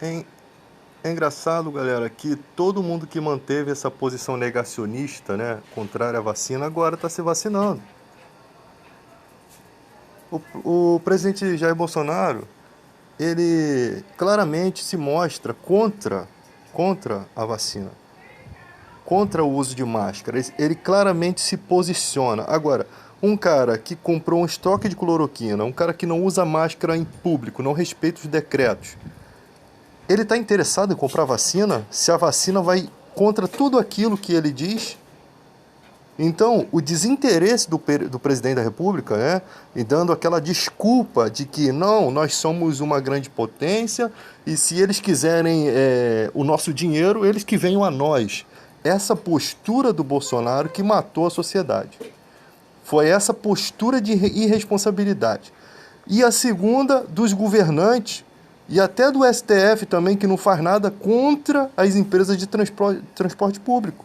É, é engraçado, galera, que todo mundo que manteve essa posição negacionista, né, contrária à vacina, agora está se vacinando. O presidente Jair Bolsonaro, ele claramente se mostra contra a vacina, contra o uso de máscara. Ele claramente se posiciona. Agora, um cara que comprou um estoque de cloroquina, um cara que não usa máscara em público, não respeita os decretos, ele está interessado em comprar vacina se a vacina vai contra tudo aquilo que ele diz? Então, o desinteresse do presidente da República, né, e dando aquela desculpa de que não, nós somos uma grande potência e se eles quiserem o nosso dinheiro, eles que venham a nós. Essa postura do Bolsonaro que matou a sociedade. Foi essa postura de irresponsabilidade. E a segunda, dos governantes e até do STF também, que não faz nada contra as empresas de transporte público,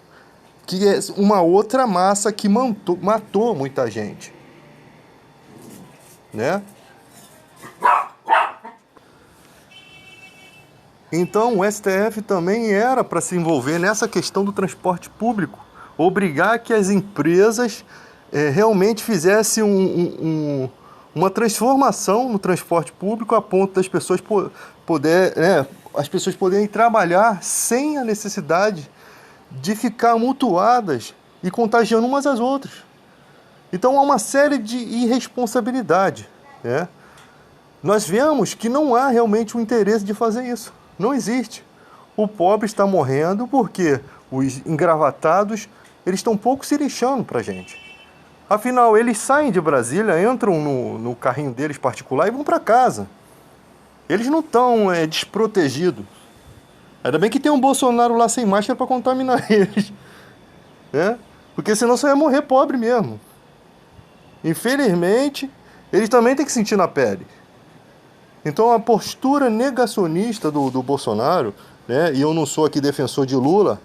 que é uma outra massa que matou muita gente, né? Então o STF também era para se envolver nessa questão do transporte público, obrigar que as empresas realmente fizessem uma transformação no transporte público a ponto das pessoas as pessoas poderem trabalhar sem a necessidade de ficar mutuadas e contagiando umas às outras. Então há uma série de irresponsabilidade, né? Nós vemos que não há realmente o interesse de fazer isso. Não existe. O pobre está morrendo porque os engravatados eles estão pouco se lixando para a gente. Afinal, eles saem de Brasília, entram no carrinho deles particular e vão para casa. Eles não estão desprotegidos. Ainda bem que tem um Bolsonaro lá sem máscara para contaminar eles, né? Porque senão você ia morrer pobre mesmo. Infelizmente, eles também têm que sentir na pele. Então a postura negacionista do Bolsonaro, né? E eu não sou aqui defensor de Lula,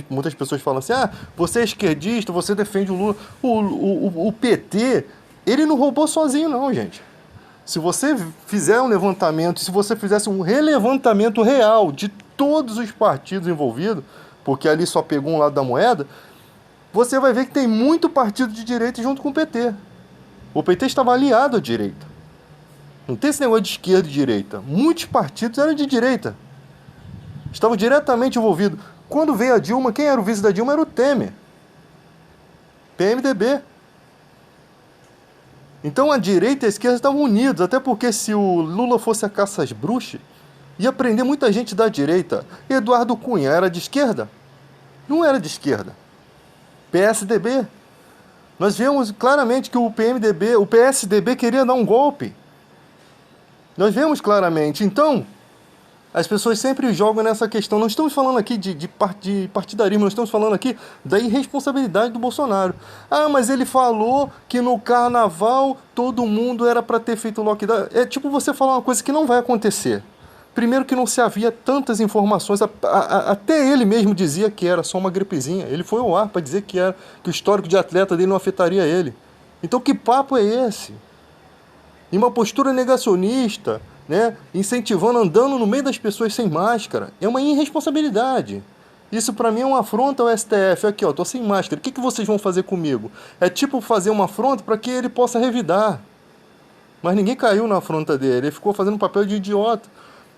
muitas pessoas falam assim, você é esquerdista, você defende o Lula. O PT, ele não roubou sozinho não, gente. Se você fizer um levantamento, se você fizesse um relevantamento real de todos os partidos envolvidos, porque ali só pegou um lado da moeda, você vai ver que tem muito partido de direita junto com o PT. O PT estava aliado à direita. Não tem esse negócio de esquerda e direita. Muitos partidos eram de direita. Estavam diretamente envolvidos. Quando veio a Dilma, quem era o vice da Dilma era o Temer. PMDB. Então a direita e a esquerda estavam unidos, até porque se o Lula fosse a caça às bruxas, ia prender muita gente da direita. Eduardo Cunha era de esquerda? Não era de esquerda. PSDB. Nós vemos claramente que o PSDB queria dar um golpe. Nós vemos claramente. Então, as pessoas sempre jogam nessa questão. Não estamos falando aqui de partidarismo, nós estamos falando aqui da irresponsabilidade do Bolsonaro. Mas ele falou que no carnaval todo mundo era para ter feito lockdown. É tipo você falar uma coisa que não vai acontecer. Primeiro que não se havia tantas informações, até ele mesmo dizia que era só uma gripezinha. Ele foi ao ar para dizer que o histórico de atleta dele não afetaria ele. Então que papo é esse? E uma postura negacionista, né, incentivando, andando no meio das pessoas sem máscara, é uma irresponsabilidade. Isso para mim é uma afronta ao STF. Aqui, ó, tô sem máscara. O que vocês vão fazer comigo? É tipo fazer uma afronta para que ele possa revidar. Mas ninguém caiu na afronta dele. Ele ficou fazendo papel de idiota.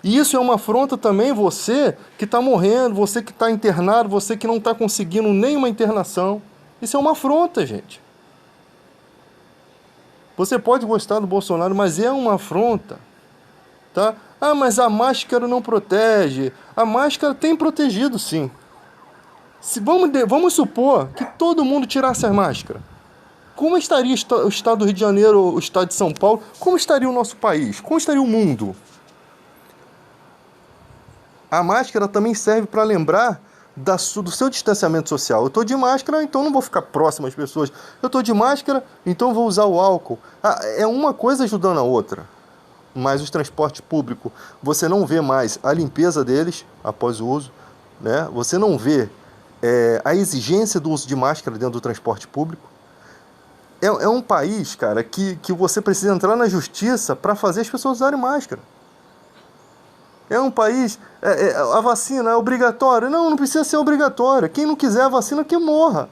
E isso é uma afronta também você que está morrendo, você que está internado, você que não está conseguindo nenhuma internação. Isso é uma afronta, gente. Você pode gostar do Bolsonaro, mas é uma afronta, tá? Mas a máscara não protege. A máscara tem protegido, sim. Vamos supor que todo mundo tirasse a máscara. Como estaria o estado do Rio de Janeiro, o estado de São Paulo? Como estaria o nosso país? Como estaria o mundo? A máscara também serve para lembrar do seu distanciamento social. Eu estou de máscara, então não vou ficar próximo às pessoas. Eu estou de máscara, então vou usar o álcool. É uma coisa ajudando a outra. Mas os transportes públicos, você não vê mais a limpeza deles após o uso, né? Você não vê a exigência do uso de máscara dentro do transporte público. É um país, cara, que você precisa entrar na justiça para fazer as pessoas usarem máscara. É um país, a vacina é obrigatória. Não, não precisa ser obrigatória. Quem não quiser a vacina, que morra.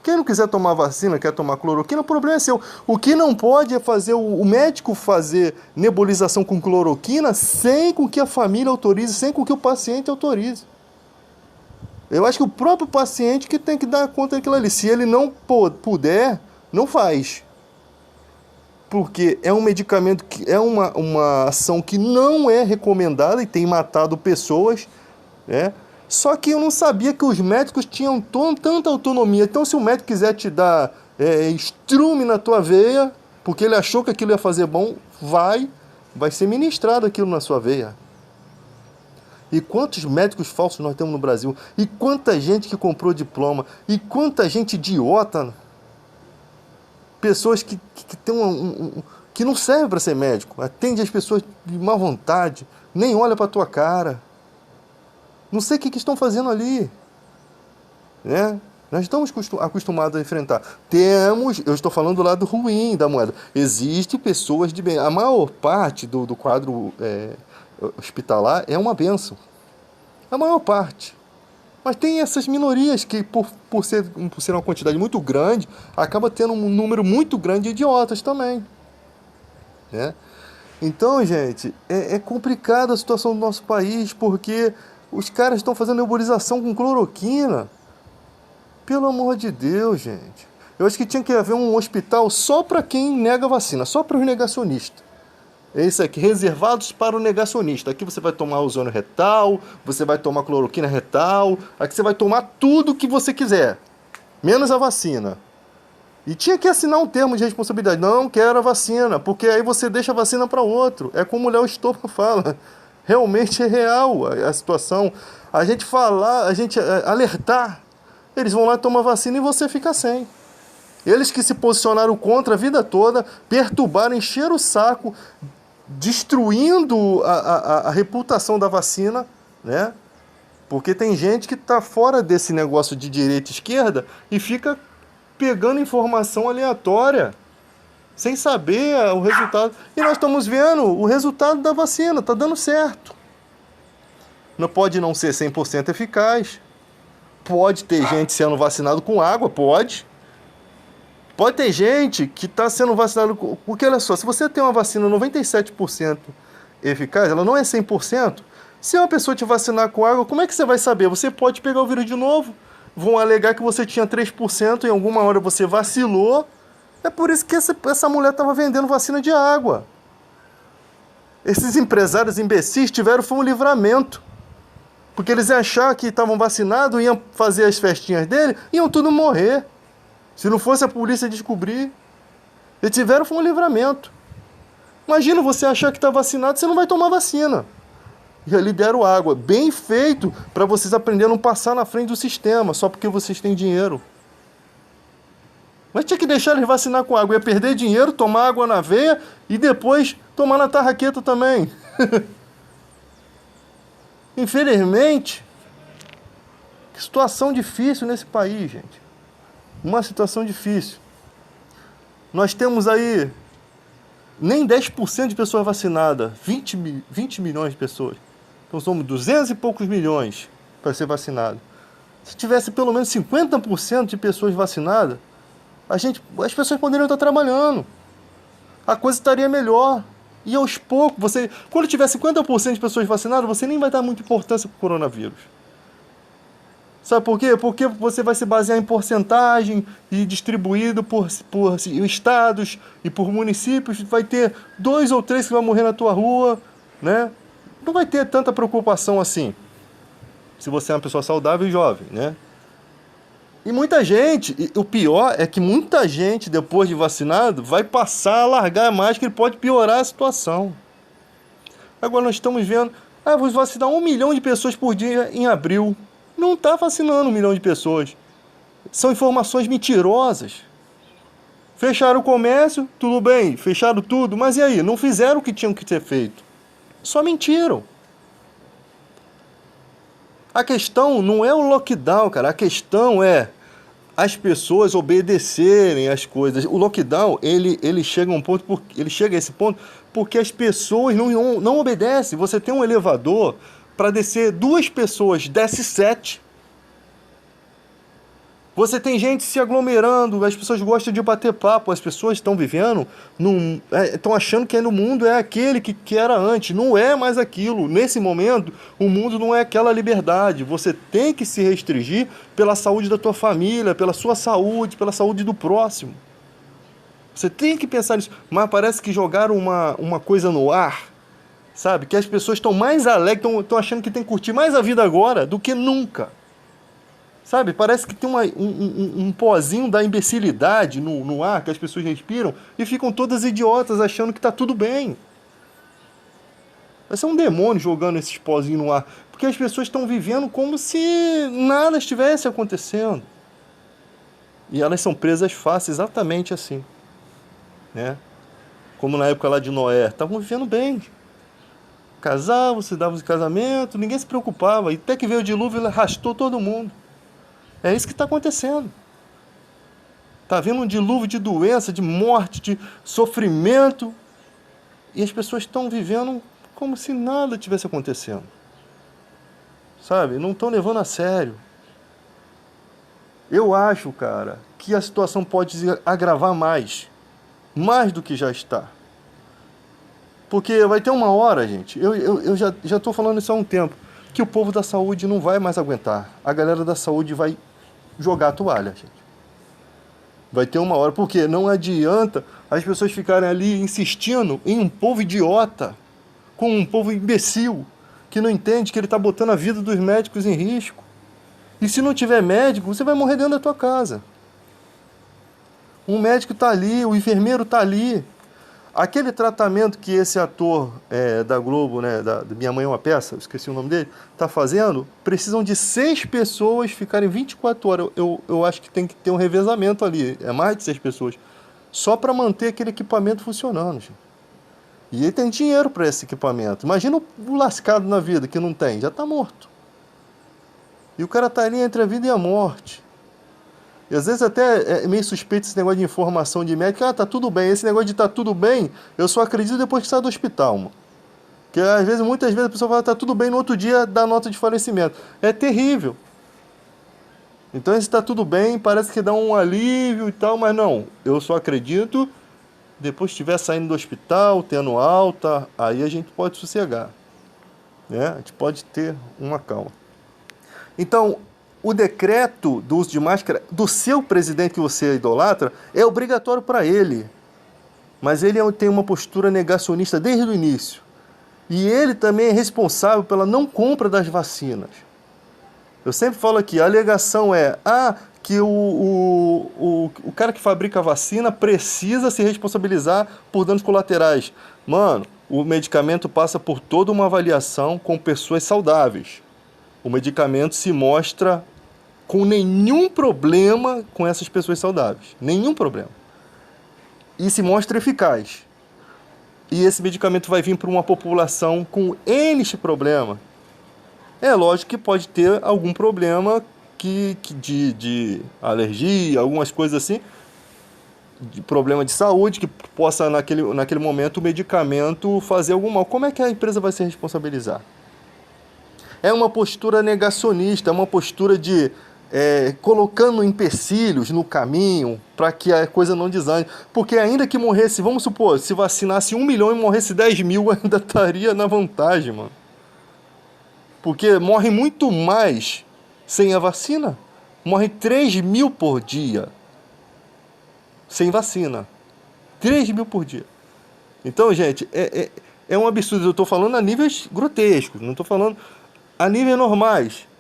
Quem não quiser tomar vacina, quer tomar cloroquina, o problema é seu. O que não pode é fazer o médico fazer nebulização com cloroquina sem com que a família autorize, sem com que o paciente autorize. Eu acho que o próprio paciente que tem que dar conta daquilo ali. Se ele não puder, não faz. Porque é um medicamento que é uma ação que não é recomendada e tem matado pessoas, né? Só que eu não sabia que os médicos tinham tanta autonomia. Então, se o médico quiser te dar estrume na tua veia, porque ele achou que aquilo ia fazer bom, vai ser ministrado aquilo na sua veia. E quantos médicos falsos nós temos no Brasil? E quanta gente que comprou diploma? E quanta gente idiota? Pessoas que tem que não servem para ser médico. Atende as pessoas de má vontade, nem olha para tua cara. Não sei o que estão fazendo ali, né? Nós estamos acostumados a enfrentar. Eu estou falando do lado ruim da moeda. Existem pessoas de bem. A maior parte do quadro hospitalar é uma bênção. A maior parte. Mas tem essas minorias que, por ser uma quantidade muito grande, acaba tendo um número muito grande de idiotas também, né? Então, gente, é complicada a situação do nosso país, porque os caras estão fazendo nebulização com cloroquina. Pelo amor de Deus, gente. Eu acho que tinha que haver um hospital só para quem nega vacina, só para os negacionistas. É isso aqui, reservados para o negacionista. Aqui você vai tomar ozônio retal, você vai tomar cloroquina retal, aqui você vai tomar tudo que você quiser, menos a vacina. E tinha que assinar um termo de responsabilidade. Não quero a vacina, porque aí você deixa a vacina para outro. É como o Léo Stoppa fala. Realmente é real a situação. A gente alertar, eles vão lá tomar vacina e você fica sem. Eles que se posicionaram contra a vida toda, perturbaram, encheram o saco, destruindo a reputação da vacina, né? Porque tem gente que está fora desse negócio de direita e esquerda e fica pegando informação aleatória, sem saber o resultado. E nós estamos vendo o resultado da vacina, está dando certo. Não pode não ser 100% eficaz. Pode ter gente sendo vacinado com água, pode. Pode ter gente que está sendo vacinado... Porque, olha só, se você tem uma vacina 97% eficaz, ela não é 100%. Se uma pessoa te vacinar com água, como é que você vai saber? Você pode pegar o vírus de novo. Vão alegar que você tinha 3%, em alguma hora você vacilou. É por isso que essa mulher estava vendendo vacina de água. Esses empresários imbecis foi um livramento. Porque eles iam achar que estavam vacinados, iam fazer as festinhas dele, iam tudo morrer. Se não fosse a polícia descobrir. Eles foi um livramento. Imagina você achar que está vacinado, você não vai tomar vacina. E ali deram água. Bem feito para vocês aprenderem a não passar na frente do sistema, só porque vocês têm dinheiro. Mas tinha que deixar eles vacinar com água. Ia perder dinheiro, tomar água na veia e depois tomar na tarraqueta também. Infelizmente, que situação difícil nesse país, gente. Uma situação difícil. Nós temos aí nem 10% de pessoas vacinadas, 20 milhões de pessoas. Então somos 200 e poucos milhões para ser vacinado. Se tivesse pelo menos 50% de pessoas vacinadas, as pessoas poderiam estar trabalhando. A coisa estaria melhor. E aos poucos, quando tiver 50% de pessoas vacinadas, você nem vai dar muita importância para o coronavírus. Sabe por quê? Porque você vai se basear em porcentagem e distribuído por estados e por municípios. Vai ter 2 ou 3 que vão morrer na tua rua, né? Não vai ter tanta preocupação assim, se você é uma pessoa saudável e jovem, né? E muita gente, o pior é que muita gente, depois de vacinado, vai passar a largar a máscara e pode piorar a situação. Agora nós estamos vendo, vou vacinar 1 milhão de pessoas por dia em abril. Não está vacinando 1 milhão de pessoas. São informações mentirosas. Fecharam o comércio, tudo bem, fecharam tudo, mas e aí? Não fizeram o que tinham que ter feito. Só mentiram. A questão não é o lockdown, cara. A questão é as pessoas obedecerem as coisas. O lockdown, ele chega a um ponto, ele chega a esse ponto porque as pessoas não obedecem. Você tem um elevador para descer 2 pessoas, desce 7. Você tem gente se aglomerando, as pessoas gostam de bater papo, as pessoas estão vivendo, estão achando que no mundo é aquele que era antes, não é mais aquilo. Nesse momento, o mundo não é aquela liberdade. Você tem que se restringir pela saúde da tua família, pela sua saúde, pela saúde do próximo. Você tem que pensar nisso, mas parece que jogaram uma coisa no ar, sabe? Que as pessoas estão mais alegres, estão achando que tem que curtir mais a vida agora do que nunca. Sabe, parece que tem um pozinho da imbecilidade no ar que as pessoas respiram e ficam todas idiotas achando que está tudo bem. Vai ser um demônio jogando esses pozinhos no ar, porque as pessoas estão vivendo como se nada estivesse acontecendo. E elas são presas fáceis exatamente assim, né? Como na época lá de Noé, estavam vivendo bem. Casavam, se davam de casamento, ninguém se preocupava. E até que veio o dilúvio e arrastou todo mundo. É isso que está acontecendo. Está havendo um dilúvio de doença, de morte, de sofrimento. E as pessoas estão vivendo como se nada tivesse acontecendo. Sabe? Não estão levando a sério. Eu acho, cara, que a situação pode se agravar mais. Mais do que já está. Porque vai ter uma hora, gente, eu já estou falando isso há um tempo, que o povo da saúde não vai mais aguentar. A galera da saúde vai jogar a toalha, gente. Vai ter uma hora, porque não adianta as pessoas ficarem ali insistindo em um povo idiota, com um povo imbecil, que não entende que ele está botando a vida dos médicos em risco. E se não tiver médico, você vai morrer dentro da tua casa. Um médico está ali, o enfermeiro está ali. Aquele tratamento que esse ator da Globo, né, da Minha Mãe é uma Peça, esqueci o nome dele, está fazendo, precisam de 6 pessoas ficarem 24 horas. Eu acho que tem que ter um revezamento ali, é mais de 6 pessoas, só para manter aquele equipamento funcionando, gente. E ele tem dinheiro para esse equipamento. Imagina o lascado na vida que não tem, já está morto. E o cara está ali entre a vida e a morte. E às vezes até é meio suspeito esse negócio de informação de médico. Ah, tá tudo bem. Esse negócio de tá tudo bem, eu só acredito depois que sai do hospital, mano. Porque às vezes, muitas vezes a pessoa fala, tá tudo bem, no outro dia dá nota de falecimento. É terrível. Então esse tá tudo bem, parece que dá um alívio e tal, mas não. Eu só acredito depois que estiver saindo do hospital, tendo alta, aí a gente pode sossegar. Né? A gente pode ter uma calma. Então, o decreto do uso de máscara do seu presidente que você idolatra é obrigatório para ele. Mas ele tem uma postura negacionista desde o início. E ele também é responsável pela não compra das vacinas. Eu sempre falo aqui, a alegação é que o cara que fabrica a vacina precisa se responsabilizar por danos colaterais. Mano, o medicamento passa por toda uma avaliação com pessoas saudáveis. O medicamento se mostra com nenhum problema com essas pessoas saudáveis. Nenhum problema. E se mostra eficaz. E esse medicamento vai vir para uma população com N problema. É lógico que pode ter algum problema de alergia, algumas coisas assim, de problema de saúde, que possa naquele momento o medicamento fazer algum mal. Como é que a empresa vai se responsabilizar? É uma postura negacionista, é uma postura de colocando empecilhos no caminho para que a coisa não desande. Porque ainda que morresse, vamos supor, se vacinasse 1 milhão e morresse 10 mil, ainda estaria na vantagem, mano. Porque morre muito mais sem a vacina. Morre 3 mil por dia sem vacina. 3 mil por dia. Então, gente, é um absurdo. Eu estou falando a níveis grotescos, não estou falando a níveis normais.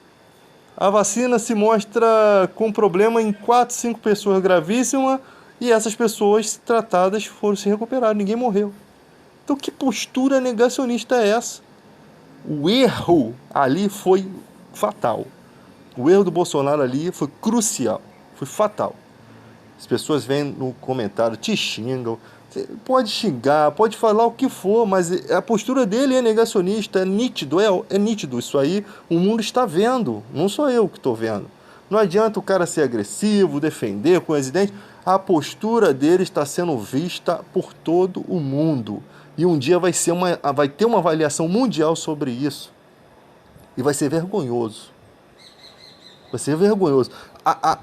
A vacina se mostra com problema em 4, 5 pessoas gravíssimas e essas pessoas tratadas foram se recuperar, ninguém morreu. Então que postura negacionista é essa? O erro ali foi fatal. O erro do Bolsonaro ali foi crucial, foi fatal. As pessoas vêm no comentário, te xingam, pode xingar, pode falar o que for, mas a postura dele é negacionista, é nítido isso aí, o mundo está vendo, não sou eu que estou vendo. Não adianta o cara ser agressivo, defender com os dentes. A postura dele está sendo vista por todo o mundo. E um dia vai ter uma avaliação mundial sobre isso. E vai ser vergonhoso. Vai ser vergonhoso.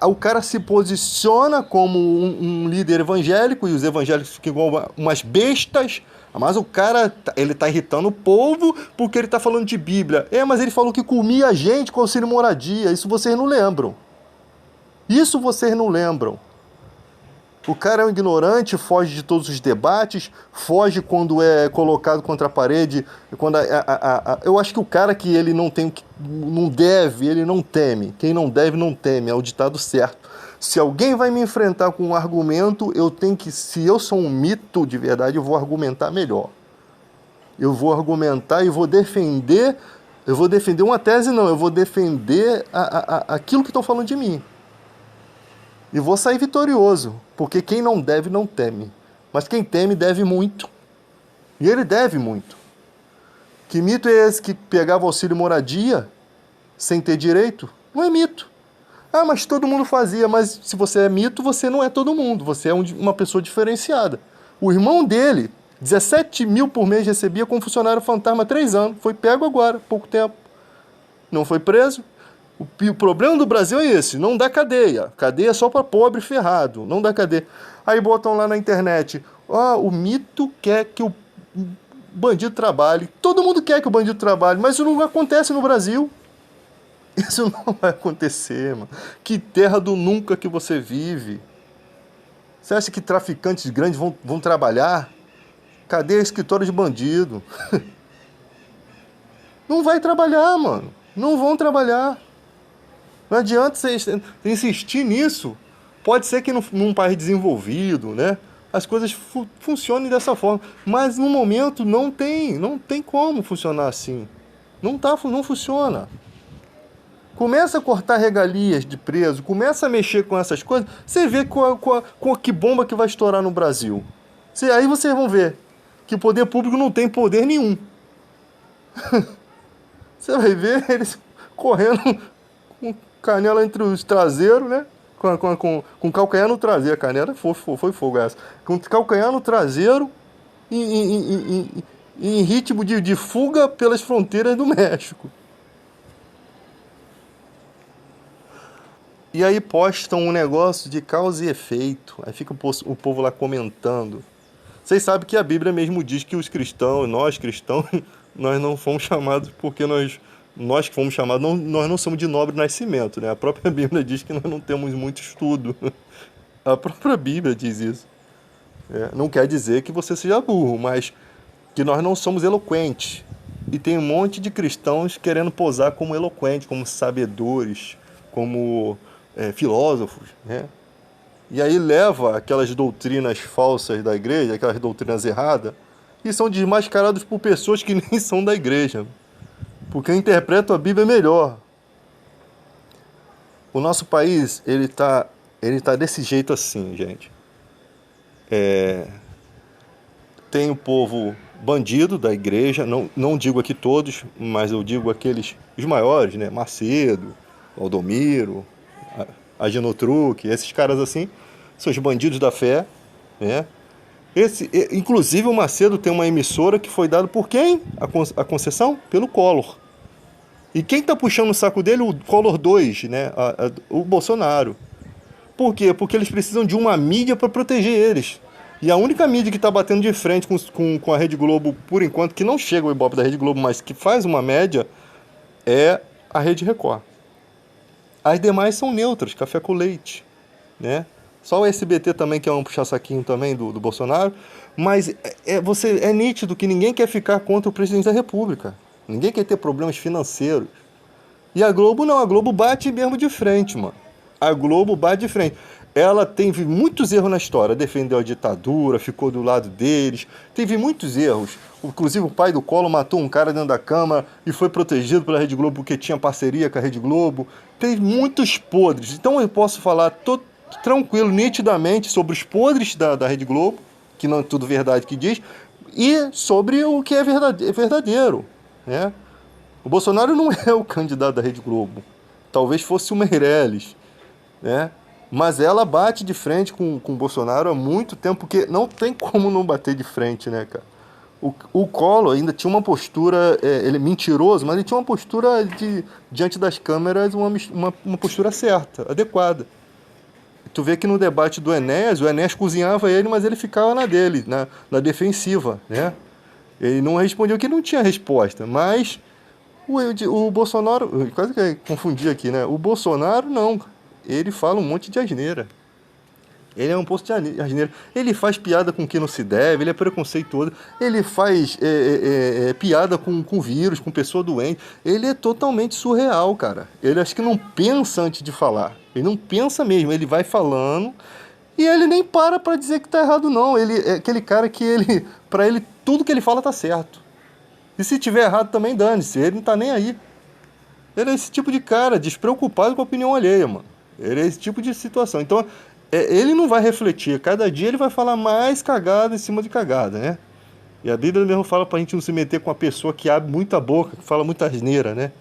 O cara se posiciona como um líder evangélico, e os evangélicos ficam igual umas bestas, mas o cara, ele tá irritando o povo porque ele tá falando de Bíblia. Mas ele falou que comia gente com auxílio moradia. Isso vocês não lembram. Isso vocês não lembram. O cara é um ignorante, foge de todos os debates, foge quando é colocado contra a parede. Quando eu acho que o cara que ele não deve, ele não teme. Quem não deve, não teme. É o ditado certo. Se alguém vai me enfrentar com um argumento, se eu sou um mito de verdade, eu vou argumentar melhor. Eu vou argumentar e vou defender. Eu vou defender uma tese, não. Eu vou defender aquilo que estão falando de mim. E vou sair vitorioso, porque quem não deve, não teme. Mas quem teme, deve muito. E ele deve muito. Que mito é esse que pegava auxílio moradia sem ter direito? Não é mito. Mas todo mundo fazia. Mas se você é mito, você não é todo mundo. Você é uma pessoa diferenciada. O irmão dele, 17 mil por mês recebia como funcionário fantasma há 3 anos. Foi pego agora, pouco tempo. Não foi preso. O problema do Brasil é esse, não dá cadeia. Cadeia é só para pobre ferrado, não dá cadeia. Aí botam lá na internet, o mito quer que o bandido trabalhe. Todo mundo quer que o bandido trabalhe, mas isso não acontece no Brasil. Isso não vai acontecer, mano. Que terra do nunca que você vive. Você acha que traficantes grandes vão trabalhar? Cadê escritório de bandido? Não vai trabalhar, mano. Não vão trabalhar. Não adianta você insistir nisso. Pode ser que num país desenvolvido, né, as coisas funcionem dessa forma. Mas no momento não tem como funcionar assim. Não funciona. Começa a cortar regalias de preso, começa a mexer com essas coisas, você vê que bomba que vai estourar no Brasil. Aí vocês vão ver que o poder público não tem poder nenhum. Você vai ver eles correndo com canela entre os traseiros, né? Com calcanhar no traseiro. A canela foi fogo essa. Com calcanhar no traseiro em ritmo de fuga pelas fronteiras do México. E aí postam um negócio de causa e efeito. Aí fica o povo lá comentando. Vocês sabem que a Bíblia mesmo diz que nós cristãos, nós não fomos chamados porque nós que fomos chamados, nós não somos de nobre nascimento, né? A própria Bíblia diz que nós não temos muito estudo. A própria Bíblia diz isso. Não quer dizer que você seja burro, mas que nós não somos eloquentes. E tem um monte de cristãos querendo posar como eloquentes, como sabedores, como filósofos, né? E aí leva aquelas doutrinas falsas da igreja, aquelas doutrinas erradas, e são desmascarados por pessoas que nem são da igreja. Porque interpretam a Bíblia melhor. O nosso país, ele tá desse jeito assim, gente. Tem o povo bandido da igreja, não digo aqui todos, mas eu digo os maiores, né? Macedo, Valdomiro, Agenotruque, esses caras assim, são os bandidos da fé, né? Inclusive o Macedo tem uma emissora que foi dada por quem? A concessão? Pelo Collor. E quem está puxando o saco dele? O Collor 2, né? O Bolsonaro. Por quê? Porque eles precisam de uma mídia para proteger eles. E a única mídia que está batendo de frente com a Rede Globo, por enquanto, que não chega ao Ibope da Rede Globo, mas que faz uma média, é a Rede Record. As demais são neutras, café com leite, né? Só o SBT também, que é um puxa-saquinho também do Bolsonaro. Mas é nítido que ninguém quer ficar contra o presidente da República. Ninguém quer ter problemas financeiros. E a Globo não, a Globo bate mesmo de frente, mano. A Globo bate de frente. Ela teve muitos erros na história. Defendeu a ditadura, ficou do lado deles. Teve muitos erros. Inclusive o pai do Collor matou um cara dentro da Câmara e foi protegido pela Rede Globo porque tinha parceria com a Rede Globo. Teve muitos podres. Então eu posso falar tranquilo, nitidamente, sobre os podres da Rede Globo, que não é tudo verdade que diz, e sobre o que é verdadeiro, né? O Bolsonaro não é o candidato da Rede Globo. talvez fosse o Meirelles, né? Mas ela bate de frente com o Bolsonaro há muito tempo, porque não tem como não bater de frente, né, cara? O Collor ainda tinha uma postura, ele é mentiroso, mas ele tinha uma postura diante das câmeras, uma postura certa, adequada. Tu vê que no debate do Enéas, o Enéas cozinhava ele, mas ele ficava na dele, na defensiva, né? Ele não respondeu que não tinha resposta, mas o Bolsonaro, quase que eu confundi aqui, né? O Bolsonaro não, ele fala um monte de asneira. Ele é um posto de asneira. Ele faz piada com quem não se deve, ele é preconceituoso, ele faz piada com vírus, com pessoa doente. Ele é totalmente surreal, cara. Ele acho que não pensa antes de falar. Ele não pensa mesmo, ele vai falando e ele nem para dizer que tá errado, não. Ele é aquele cara que pra ele, tudo que ele fala tá certo. E se tiver errado também dane-se, ele não tá nem aí. Ele é esse tipo de cara, despreocupado com a opinião alheia, mano. Ele é esse tipo de situação. Então, ele não vai refletir. Cada dia ele vai falar mais cagada em cima de cagada, né? E a Bíblia mesmo fala pra gente não se meter com uma pessoa que abre muita boca, que fala muita asneira, né?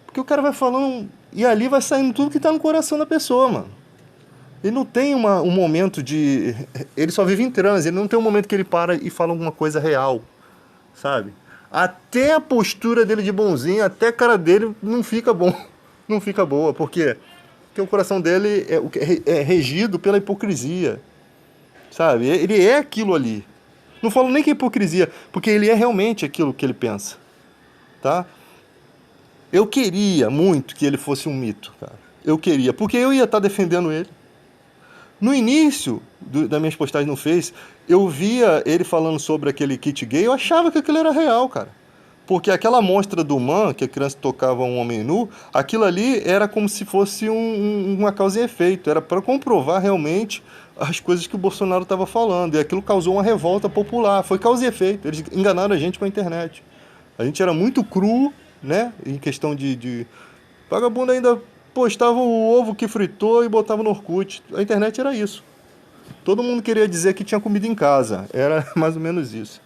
Porque o cara vai falando e ali vai saindo tudo que tá no coração da pessoa, mano. Ele não tem um momento de... Ele só vive em transe, ele não tem um momento que ele para e fala alguma coisa real, sabe? Até a postura dele de bonzinho, até a cara dele não fica bom. Não fica boa, porque o coração dele é regido pela hipocrisia, sabe? Ele é aquilo ali. Não falo nem que é hipocrisia, porque ele é realmente aquilo que ele pensa, tá? Eu queria muito que ele fosse um mito, cara. Eu queria, porque eu ia estar defendendo ele. No início das minhas postagens no Face, eu via ele falando sobre aquele kit gay, eu achava que aquilo era real, cara. Porque aquela amostra do Man, que a criança tocava um homem nu, aquilo ali era como se fosse uma causa e efeito. Era para comprovar realmente as coisas que o Bolsonaro estava falando. E aquilo causou uma revolta popular. Foi causa e efeito. Eles enganaram a gente com a internet. A gente era muito cru, né? Em questão de... Vagabundo ainda postava o ovo que fritou e botava no Orkut. A internet era isso. Todo mundo queria dizer que tinha comida em casa. Era mais ou menos isso.